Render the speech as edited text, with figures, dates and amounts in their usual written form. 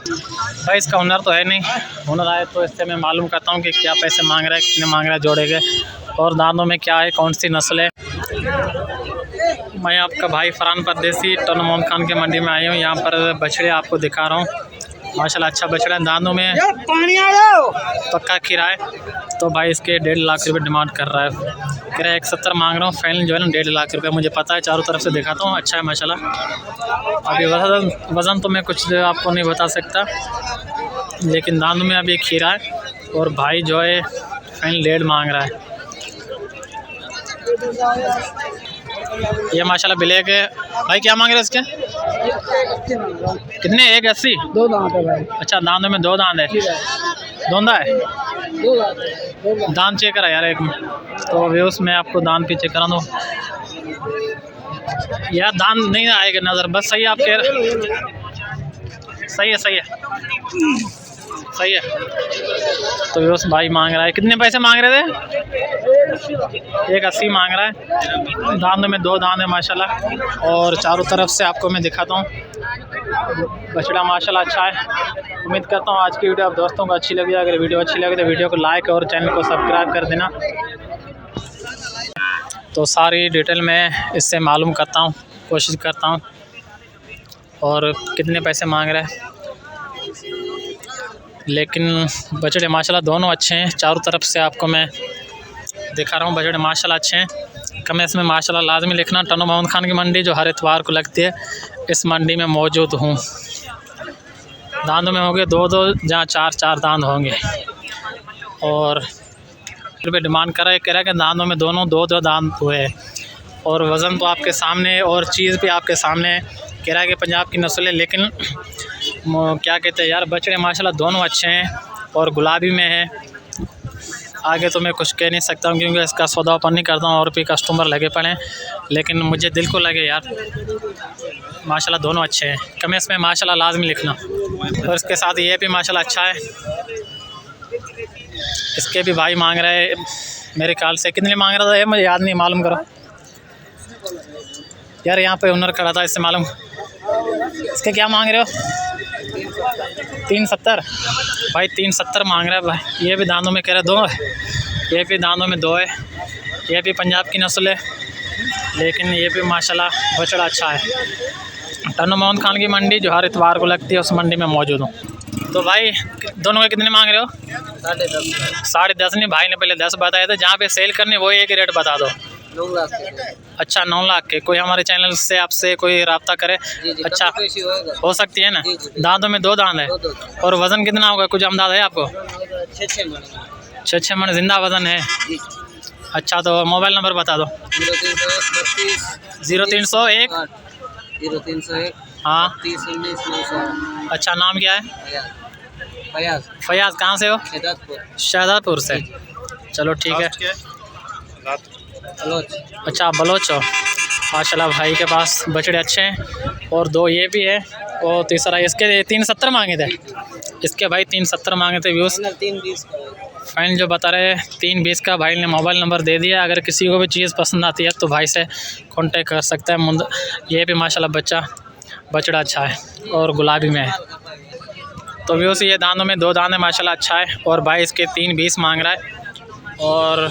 भाई इसका हुनर तो है नहीं, हुनर आए तो इससे मैं मालूम करता हूँ कि क्या पैसे मांग रहा है, कितने मांग रहा है जोड़े के, और दांतों में क्या है, कौन सी नस्ल है। मैं आपका भाई फरहान परदेसी टन मोहम्मद खान के मंडी में आया हूँ। यहाँ पर बछड़े आपको दिखा रहा हूँ, माशाल्लाह अच्छा बछड़ा है, दांतों में पक्का किराए। तो भाई इसके 1.5 लाख रुपये डिमांड कर रहा है, किराया 170 मांग रहा हूँ, फाइनल जो है ना 1.5 लाख रुपये। मुझे पता है, चारों तरफ से दिखाता हूँ, अच्छा है माशाल्लाह। अभी वज़न तो मैं कुछ आपको नहीं बता सकता, लेकिन दांतों में अभी खीरा है, और भाई जो है फाइनल 1.5 मांग रहा है। ये माशाल्लाह ब्लैक है। भाई क्या मांग रहे हैं इसके? कितने? 180? 2 दांत है भाई। अच्छा, दांतों में 2 दांत है, दोंदा है, 2 दांत है। दांत चेक करा यार एक में। तो व्यूस मैं आपको दांत भी चेक करा दूँ यार, दांत नहीं आएगा नज़र, बस सही है आप कह रहे, सही है सही है सही है। तो व्यूस भाई मांग रहा है, कितने पैसे मांग रहे थे? 180 मांग रहा है। दांतों में 2 दांत है माशाल्लाह, और चारों तरफ से आपको मैं दिखाता हूँ। बछड़ा माशाल्लाह अच्छा है। उम्मीद करता हूँ आज की वीडियो आप दोस्तों को अच्छी लगी। अगर वीडियो अच्छी लगी तो वीडियो को लाइक और चैनल को सब्सक्राइब कर देना। तो सारी डिटेल मैं इससे मालूम करता हूँ, कोशिश करता हूँ, और कितने पैसे मांग रहे हैं। लेकिन बछड़े माशाल्लाह दोनों अच्छे हैं, चारों तरफ से आपको मैं दिखा रहा हूँ, बछड़े माशाल्लाह अच्छे हैं। कमेंट्स में माशाल्लाह लाजमी लिखना। टन मोहम्मद खान की मंडी जो हर इतवार को लगती है, इस मंडी में मौजूद हूँ। दांतों में होंगे 2-2 जहाँ 4-4 दांत होंगे, और रुपये डिमांड कर रहा है, कह रहा है कि दांतों में दोनों 2-2 दांत हुए हैं, और वज़न तो आपके सामने, और चीज़ भी आपके सामने है। कह रहा है कि पंजाब की नस्ल है, लेकिन क्या कहते हैं यार, बछड़े माशाल्लाह दोनों अच्छे हैं, और गुलाबी में है। आगे तो मैं कुछ कह नहीं सकता हूँ, क्योंकि इसका सौदापन नहीं करता हूँ, और भी कस्टमर लगे पड़े हैं, लेकिन मुझे दिल को लगे यार, माशाल्लाह दोनों अच्छे हैं। कमेंट्स में माशाल्लाह लाजमी लिखना। और इसके साथ ये भी माशाल्लाह अच्छा है, इसके भी भाई मांग रहे हैं मेरे ख्याल से, कितने मांग रहा था ये मुझे याद नहीं, मालूम करो यार। यहाँ पे हुनर खड़ा था, इससे मालूम। इसके क्या मांग रहे हो? 370 भाई, 370 मांग रहा है भाई। ये भी दांतों में कह रहा है 2 है, ये भी दांतों में 2 है। ये भी पंजाब की नस्ल है, लेकिन ये भी माशाल्लाह बछड़ा अच्छा है। टन मोहम्मद खान की मंडी जो हर इतवार को लगती है, उस मंडी में मौजूद हूँ। तो भाई दोनों के कितने मांग रहे हो? 10.5 नहीं, भाई ने पहले 10 बताए थे। जहाँ पे सेल करने वो एक रेट बता दो। 9 लाख। अच्छा, 9 लाख के। कोई हमारे चैनल से आपसे कोई रब्ता करे? अच्छा, हो सकती है ना। दांतों में 2 दांत है, और वज़न कितना होगा, कुछ अंदाज़ा है आपको? 6-6 मन जिंदा वज़न है। अच्छा, तो मोबाइल नंबर बता दो। 0301 हाँ। अच्छा, नाम क्या है? फयाज। कहाँ से हो? शहजादपुर से। चलो ठीक है। अच्छा, बलोच हो। माशाल्लाह भाई के पास बछड़े अच्छे हैं, और 2 ये भी है, और तीसरा इसके 370 मांगे थे। इसके भाई 370 मांगे थे। व्यूज़ फाइन जो बता रहे हैं 320 का। भाई ने मोबाइल नंबर दे दिया, अगर किसी को भी चीज़ पसंद आती है तो भाई से कांटेक्ट कर सकता है। ये भी माशाल्लाह बछड़ा अच्छा है, और गुलाबी में है। तो व्यूज़ ये दांतों में 2 दांत है, माशाल्लाह अच्छा है, और भाई इसके 320 मांग रहा है, और